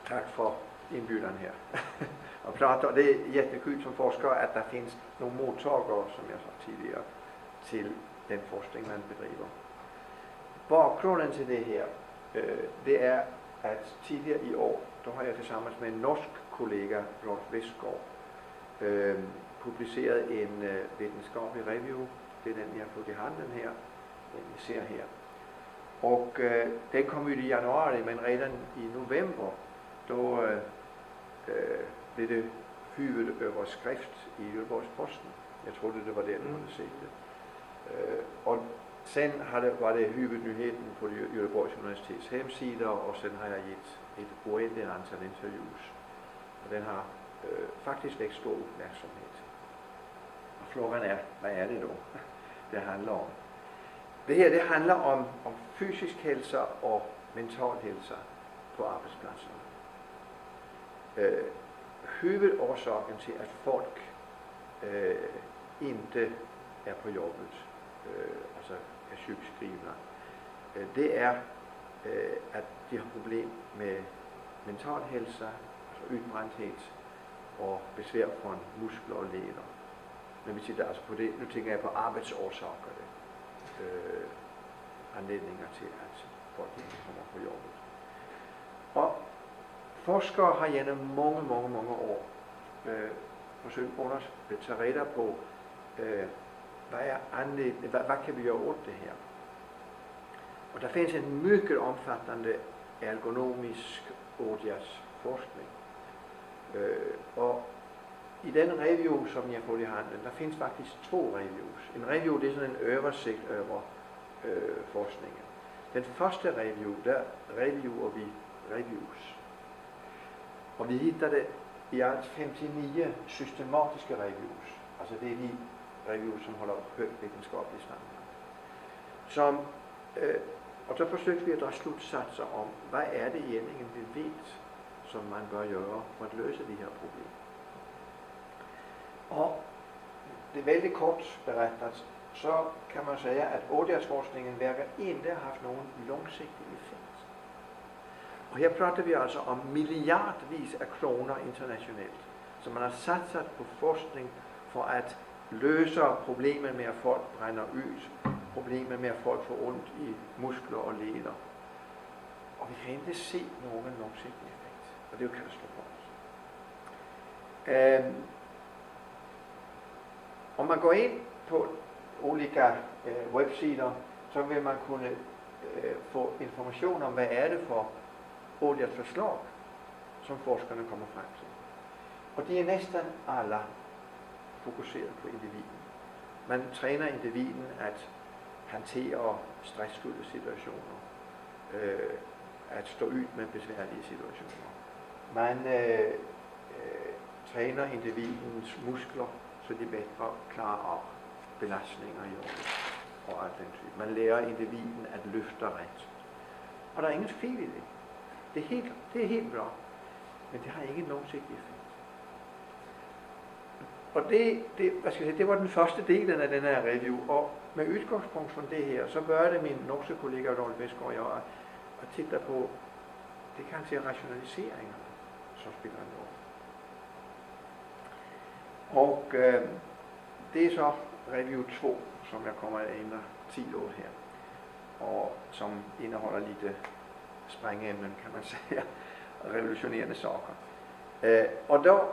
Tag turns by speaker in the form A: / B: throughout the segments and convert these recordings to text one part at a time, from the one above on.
A: Tack för inbjudan här. Och det är jättekul som forskare att det finns några mottagare, som jag sa tidigare, till den forskning man bedriver. Bakgrunden till det här, det är att tidigare i år, då har jag tillsammans med en norsk kollega, Rolf Westgaard, publicerat en vetenskaplig review. Det är den ni har fått i handen här, den ni ser här. Och den kom ut i januari, men redan i november då blev det huvudöverskrift i Göteborgs-Posten. Jag trodde det var det du hade sett det. Och sen var det huvudnyheten på Göteborgs universitets hemsida, och sen har jag gett ett oändligt antal intervjuer. Och den har faktiskt väckt stor uppmärksamhet. Och frågan är, vad är det då det handlar om? Det handlar om fysisk hälsa och mental hälsa på arbetsplatserna. Huvudorsaken till att folk inte är på jobbet, alltså är sjukskrivna, det är att de har problem med mental hälsa, alltså utbrändhet och besvär från muskler och leder. När vi tittar alltså på det, nu tänker jag på arbetsorsaker, anledningar till att folk inte kommer på jobbet. Och forskare har genom många år försökt ta reda på vad kan vi göra åt det här. Och det finns en mycket omfattande ergonomisk åtgärdsforskning. Och i den review som jag får i handen, där finns faktiskt 2 reviews. En review, det är sådan en översikt över forskningen. Den första review, där reviewar vi reviews. Och vi hittade i allt 59 systematiska reviews. Alltså det är de reviews som håller högt vetenskaplig standard. Och så försökte vi att dra slutsatser om vad är det egentligen vi vet som man bör göra för att lösa de här problemen. Och det är väldigt kort berättat, så kan man säga att åtgärdsforskningen verkar inte ha haft någon långsiktig effekt. Och här pratar vi alltså om miljardvis av kronor internationellt som man har satsat på forskning för att lösa problemen med att folk bränner ut, problemen med att folk får ont i muskler och leder. Och vi kan inte se någon långsiktig effekt. Och det är ju katastrofalt. Om man går in på olika webbsidor, så vill man kunna få information om vad är det för åtgärdsförslag som forskarna kommer fram till. Och de är nästan alla fokuserade på individen. Man tränar individen att hantera stressfulla situationer, att stå ut med besvärliga situationer. Man tränar individens muskler så de bättre klarar av belastningar i jobbet och allt den typ. Man lär individen att lyfta rätt. Och det är inget fel i det. Det är helt bra. Men det har ingen långsiktig effekt. Och det var den första delen av den här review. Och med utgångspunkt från det här så började min norska kollega Rolf Westgaard och jag att titta på det kanske rationaliseringar som spelar en roll. Och det är så review 2 som jag kommer att ägna 10 år här. Och som innehåller lite sprängämnen, kan man säga. Revolutionerande saker. Och då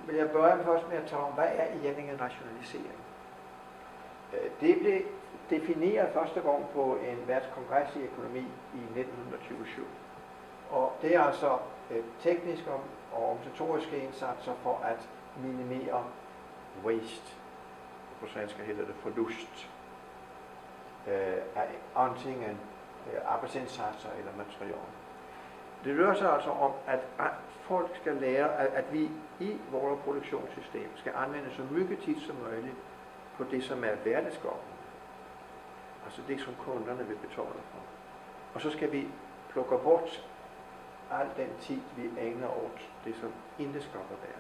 A: vill jag börja först med att ta om vad är egentligen rationalisering. Det blev definierat första gången på en världskongress i ekonomi i 1927. Och det är alltså tekniska och organisatoriska insatser för att minimera waste. På svenska heter det förlust. Antingen arbetsinsatser eller material. Det rör sig alltså om att folk ska lära att vi i våra produktionssystem ska använda så mycket tid som möjligt på det som är värdeskapande. Alltså det som kunderna vill betala för. Och så ska vi plocka bort all den tid vi ägnar åt det som inte skapar värde.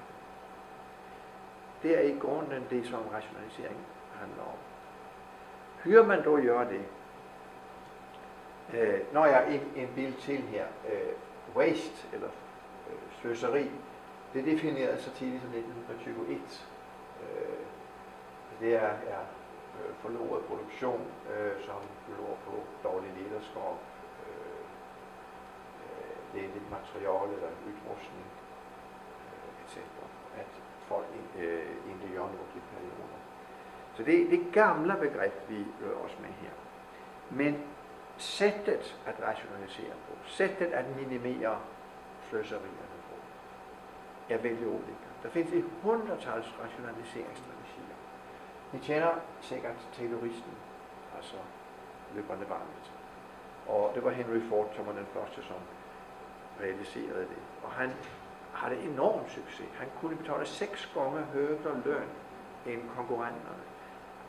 A: Det är i grunden det som rationalisering handlar om. Hur man då gör det? Når jag en bild till här. Waste, eller sløseri, det definerede så tidligt som 1921. Det er forloret produktion, som beror på dårlig lederskab, lidt materiale eller udrustning, etc. At folk ikke gør noget i perioder. Så det er det gamle begreb, vi rører os med her. Men sættet at rationalisere på, sættet at minimere sløserierne på, er vældig olika. Der findes i hundredtals rationaliseringsstrategier. Ni kender sikkert Tayloristen, altså løbende barnet. Og det var Henry Ford, som var den første, som realiserede det. Og han havde enorm succes. Han kunne betale 6 gange højere løn end konkurrenterne.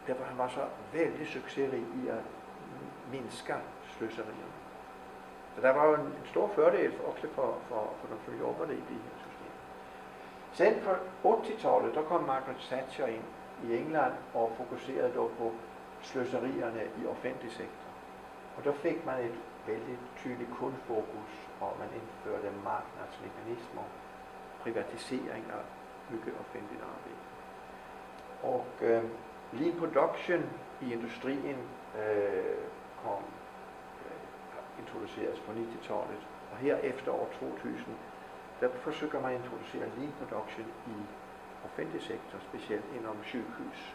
A: Derfor han var så vældig succesrig i at mindske sløserierne. Så der var jo en stor fordel også for dem, som jobbede i de her systemer. Sen på 80-tallet, der kom Margaret Thatcher ind i England og fokuserede dog på sløserierne i offentlig sektor. Og der fik man et vældig tydeligt kundfokus, og man indførte marknadsmekanismer, privatisering af mycket offentligt arbejde. Og lean production i industrien introduceres på 90-tallet, og her efter år 2000, der forsøger man at introducere lean production i offentlig sektor, specielt inden sygehus.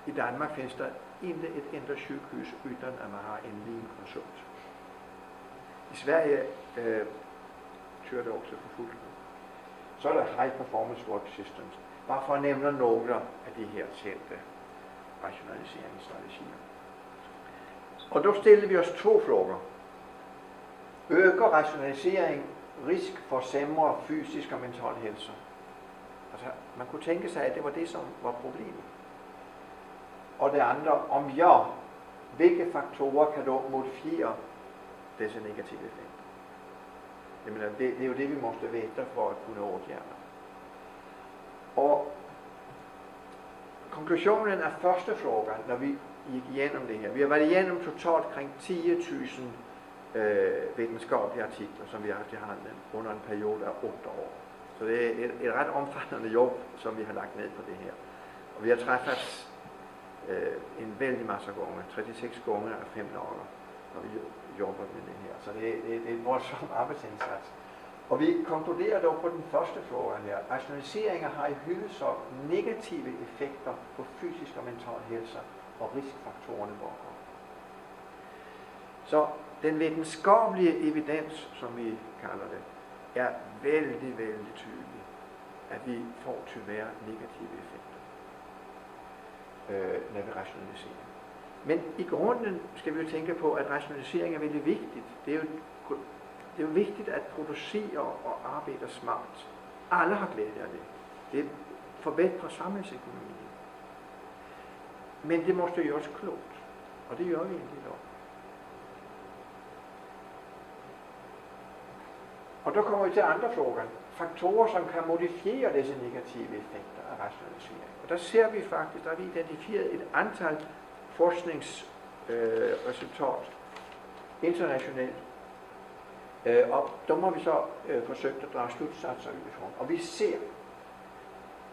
A: I Danmark findes der ikke et enda sygehus, uden at man har en lean-konsult. I Sverige kører det også for fuldt. Så er der High Performance Work Systems, bare for at nævne nogle af de her kendte rationaliseringsstrategier. Og der stiller vi os 2 frågor. Øger rationalisering risk for sämre fysisk og mental helse? Altså, man kunne tænke sig, at det var det, som var problemet. Og det andre, om ja, hvilke faktorer kan dog modifiere disse negative effekter? Jamen, det er jo det, vi måste veta for at kunne åtgärda. Og konklusionen af første fråga, når vi gik igennem det her, vi har været igennem totalt kring 10.000 videnskabelige artikler, som vi har haft i handen under en periode af 8 år. Så det er et ret omfattende job, som vi har lagt ned på det her. Og vi har træffet en vældig masse gange, 36 gange af 5 dage, når vi jobber med det her. Så det er en voldsom arbejdsindsats. Og vi konkluderer dog på den første fråga her. Rationaliseringer har i huvudsak negative effekter på fysisk og mental helse og risikfaktorerne bakom. Så den videnskabelige evidens, som vi kalder det, er vældig, vældig tydelig, at vi får tyvärr negative effekter, når vi rationaliserer. Men i grunden skal vi jo tænke på, at rationalisering er vældig vigtigt. Det er jo vigtigt at producere og arbejde smart. Alle har glæde af det. Det forbedrer samhällsekonomien. Men det måste gøres klogt, og det gør vi egentlig dog. Og der kommer vi til andre frågor. Faktorer, som kan modifiere disse negative effekter af rationalisering. Og der ser vi faktisk, der har vi identificeret et antal forskningsresultat internationalt. Og der har vi så forsøgt at drage slutsatser udefra. Og vi ser,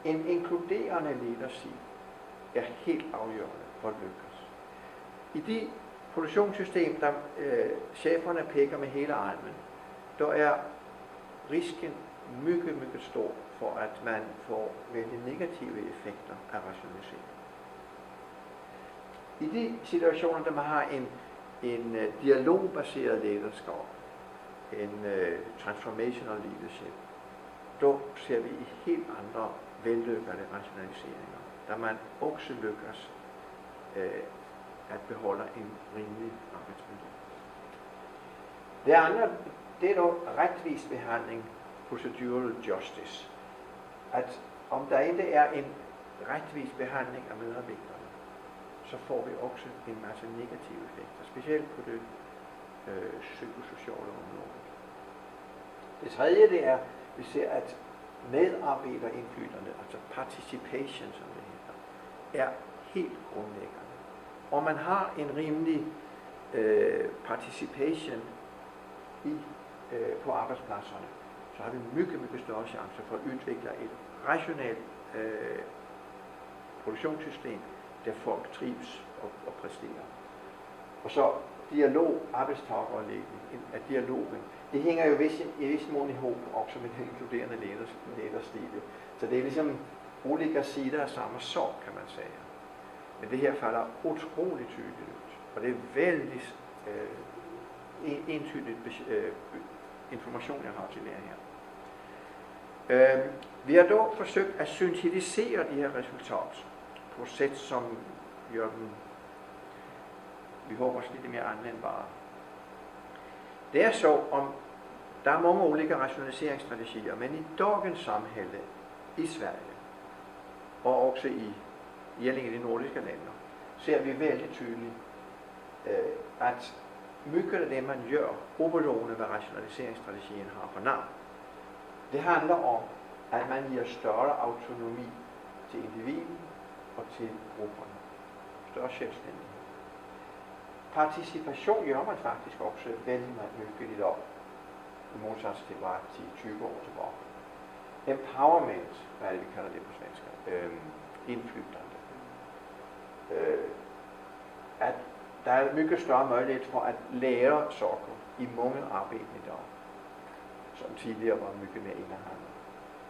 A: en inkluderende lederstil er helt afgørende for at lykkes. I de produktionssystem, der cheferne pækker med hele armen, der er risken mycket, mycket stor for, at man får vældig negative effekter af rationalisering. I de situationer, der man har en dialogbaseret lederskab, en transformational leadership, der ser vi i helt andre vellykkede rationaliseringer, der man også lykkes at beholde en rimelig arbejdsmiljø. Det andet, det er dog retvis behandling, procedural justice. At om der ikke er en retvis behandling af medarbejderne, så får vi også en masse negative effekter, specielt på det psykosociale område. Det tredje, det er, vi ser, at medarbejderindflydende, altså participation, som det hedder, er helt grundlæggende. Og man har en rimelig participation på arbejdspladserne, så har vi mycket større chance for at udvikle et rationelt produktionssystem, der folk trives og præsterer. Og så dialog, arbejdstager og dialogen. Det hænger jo i vis mån ihop også med den inkluderende lederstil. Så det er ligesom olika sider af samme sak, kan man sige. Men det her falder utroligt tydeligt ud. Og det er vældig entydigt information, jeg har til jer her. Vi har dog forsøgt at syntetisere de her resultater på et sæt, som gør dem, vi håber, lidt mere anvendbare. Det er så, om der er mange olika rationaliseringsstrategier, men i dagens samhälle i Sverige, og også i de nordiske lande, ser vi vældig tydeligt, at mycket af det, man gør, oberoende hvad rationaliseringsstrategien har for navn, det handler om, at man giver større autonomi til individen og til grupperne. Større selvstændighed. Participation gør man faktisk også vældig mycket i dag, i modsats til bare 10-20 år tilbage. Empowerment, hvad er det, vi kalder det på svensk? Indflytande. At der er mycket større mulighed for at lære saker i mange arbejder i dag, som tidligere var mycket mere indehandlet.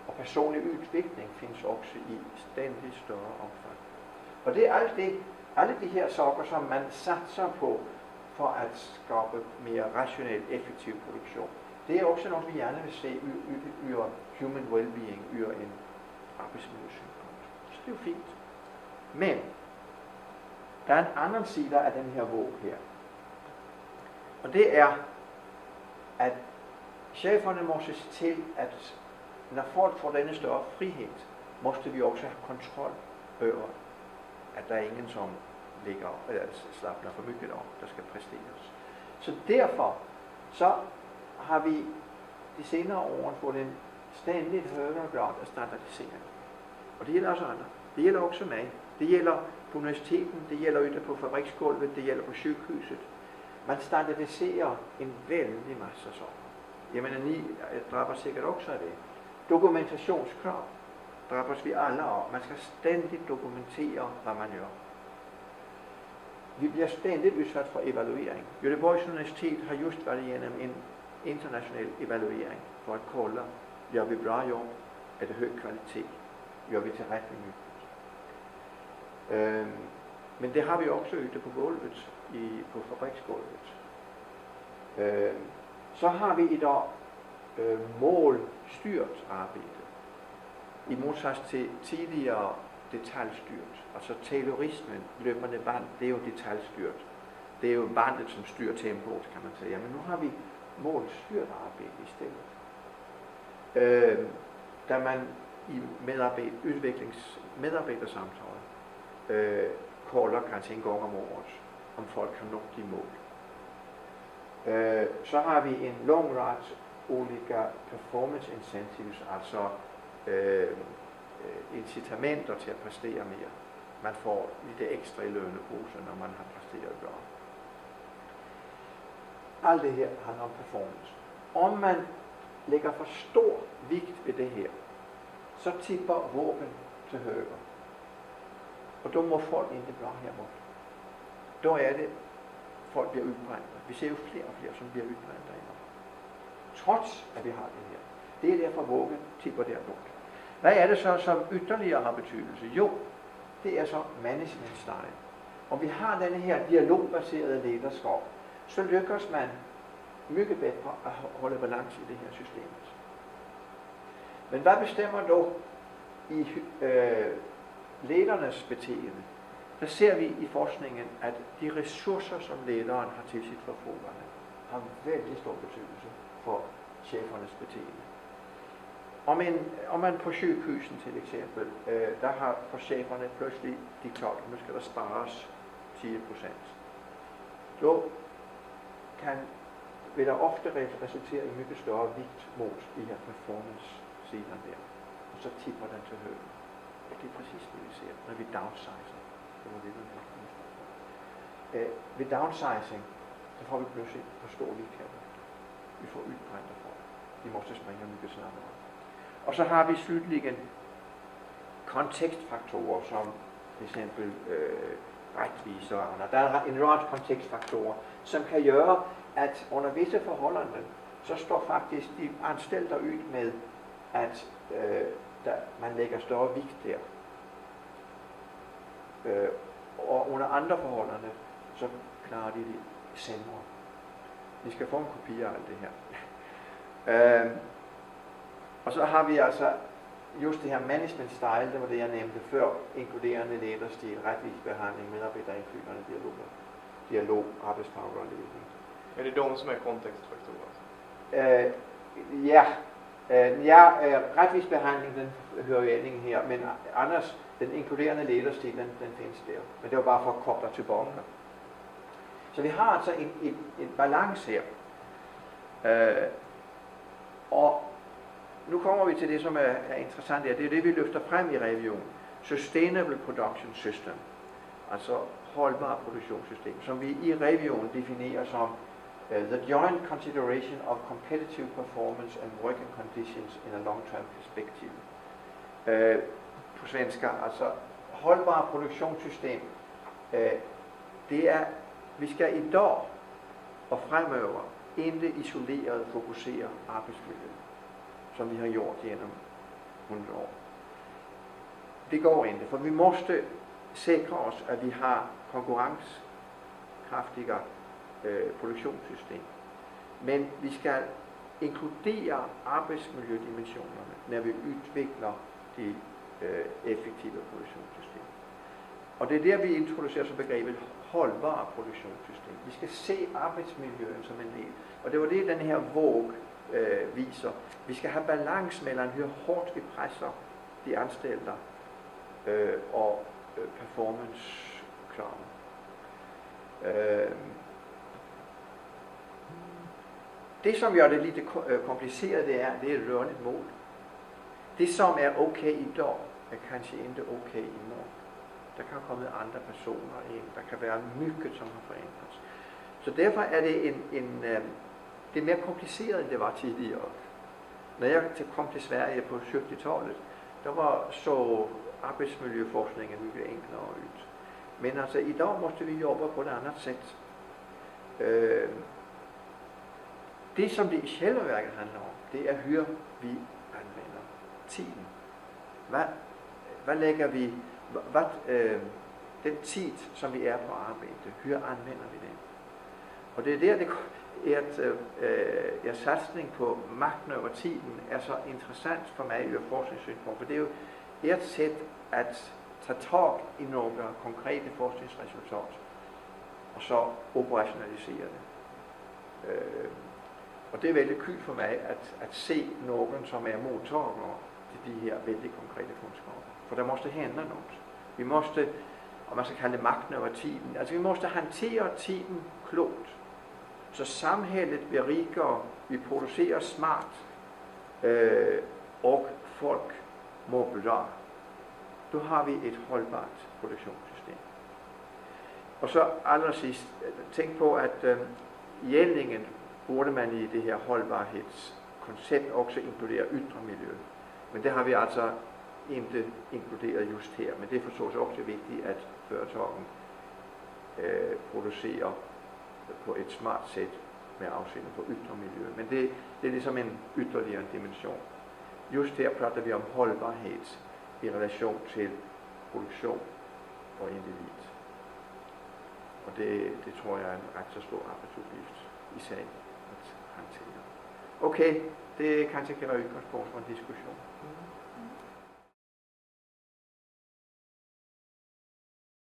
A: Og personlig udvikling findes også i stændig større omfang. Og det er alle de her saker, som man satser på for at skabe mere rationel, effektiv produktion. Det er også noget, vi gerne vil se ur human well-being, ur en arbejdsmiljøsynpunkt. Så det er jo fint. Men der er en anden side af den her våg her. Og det er, at cheferne må se til, at når folk får denne større frihed, måste vi også have kontrol over, at der er ingen, som ligger eller slapper for mycket om, der skal præsteres. Så derfor så har vi de senere år fået en stændigt højere grad af standardisering. Og det gælder også andre. Det gælder også mig. Det gælder på universiteten, det gælder ude på fabriksgulvet, det gælder på syghuset. Man standardiserer en vældig masse saker. Jeg mener, ni drabbes sikkert også af det. Dokumentationskrav drabbes vi alle af. Man skal stændigt dokumentere, hvad man gør. Vi bliver stændigt udsat for evaluering. Göteborgs Universitet har just været igennem en international evaluering for at kolde, gør vi bra jobb, er det høj kvalitet, gør vi tilretteligt mycket. Men det har vi også ude på gulvet, på fabriksgulvet. Så har vi i dag målstyrt arbejde. I modsats til tidligere detaljstyrt. Altså taylorismen, løbende band, det er jo detaljstyrt. Det er jo bandet, som styrer tempoet, kan man sige. Men nu har vi målstyrt arbejde i stedet. Da man i medarbejdersamtaler kolder kanskje en gang om året, om folk har nået de mål. Så har vi en lang række olika performance incentives, altså incitamenter til at præstere mere. Man får lidt ekstra i lønneposen, når man har præsteret bra. Alt det her handler om performance. Om man lægger for stor vægt ved det her, så tipper våben til højre. Og då må folk ikke bra herimod. Då er det, folk bliver udbrændte. Vi ser jo flere og flere, som bliver udbrændte derinde. Trods at vi har det her. Det er derfor våben tipper derimod. Hvad er det så, som ytterligere har betydelse? Jo, det er så management style. Om vi har denne her dialogbaserede lederskab, så lykkes man mycket bedre at holde balance i det her system. Men hvad bestemmer dog i ledernes beteende? Der ser vi i forskningen, at de ressourcer, som lederen har til sit forfogende, har vældig stor betydelse for chefernes beteende. Om man på syghusen til eksempel, der har for cheferne pludselig de klart, at nu skal der spares 10%. Så vil der ofte resultere i mycket større vægt mod de her performance-sider der. Og så tipper den til højre. Ja, det er præcis det, vi ser, når vi downsizer. Det var det, ved downsizing, så får vi pludselig for stor vægt her. Vi får udbrændte folk. Vi måste springa mycket snabbare. Och så har vi slutligen kontekstfaktorer som till exempel rättvisa och annat. Der er en rad kontekstfaktorer, som kan gøre, at under visse forholdene, så står faktisk de anställda ud med, at man lægger større vægt der. Og under andre forholdene, så klarer de det sämre. Vi skal få en kopi af alt det her. Og så har vi altså just det her management style, det var det jeg nævnte før, inkluderende lederstil, retvis behandling, medarbejderindflydende dialog, arbejdstager og ledning.
B: Är det de som är kontextfaktorer?
A: Retvis behandling, den hører jo endingen her, men annars, den inkluderende lederstil, den findes der. Men det var bare for at koble tilbage. Så vi har altså en balance her. Og nu kommer vi til det, som er interessant her. Det er det, vi løfter frem i revision. Sustainable Production System. Altså holdbar produktionssystem, som vi i revision definerer som the joint consideration of competitive performance and working conditions in a long-term perspective. På svenska, altså holdbar produktionssystem. Det er, vi skal i dag og fremover ikke isoleret fokusere arbejdsmiljøet, som vi har gjort gennem 100 år. Det går ikke, for vi måste sikre os, at vi har konkurrencekraftigere produktionssystem. Men vi skal inkludere arbejdsmiljødimensionerne, når vi udvikler de effektive produktionssystemer. Og det er der, vi introducerer så begrebet holdbare produktionssystem. Vi skal se arbejdsmiljøet som en del. Og det var det, den her våg viser. Vi skal have balance mellem, hvor hårdt vi presser de anställda og performance-krav. Det, som gør det lidt kompliceret, det er et rørligt mål. Det, som er okay i dag, er kanskje ikke okay i morgen. Der kan komme andre personer ind. Der kan være mycket, som har forandret sig. Så derfor er det det er mere kompliceret, end det var tidligere. Når jeg kom til Sverige på 70-tallet, der var så arbejdsmiljøforskningen mycket enklere ud. Men altså i dag måste vi jobbe på et andet sæt. Det, som det i själva verket handler om, det er, hvor vi anvender tiden. Hvad lægger vi, den tid, som vi er på arbejde, hvor anvender vi den? Og det er der, at satsning på magten over tiden er så interessant for mig i forskningssynspunkt, for det er jo et sæt at tage tag i nogle konkrete forskningsresultater, og så operationalisere det. Og det er vældig kul for mig at se nogen, som er modtagere til de her vældig konkrete kunskaber. For der måste hænde noget. Vi måste, og man skal kalde det magten over tiden, altså vi måste håndtere tiden klogt. Så samhället bliver rigere, vi producerer smart, og folk må blive. Nu har vi et holdbart produktionssystem. Og så allersidst, tænk på, at i endingen burde man i det her holdbarhedskoncept også inkludere ytre miljø. Men det har vi altså ikke inkluderet just her. Men det er forstås også vigtigt, at företagen producerer på et smart sæt med afsætning på ytre miljø. Men det er ligesom en ytterligere dimension. Just her prater vi om holdbarhed i relation til produktion og individ. Og det tror jeg er en ret så stor arbejdsuppgift i sig at håndtere. Okay, det kanskje kan være udgangspunkt for en diskussion.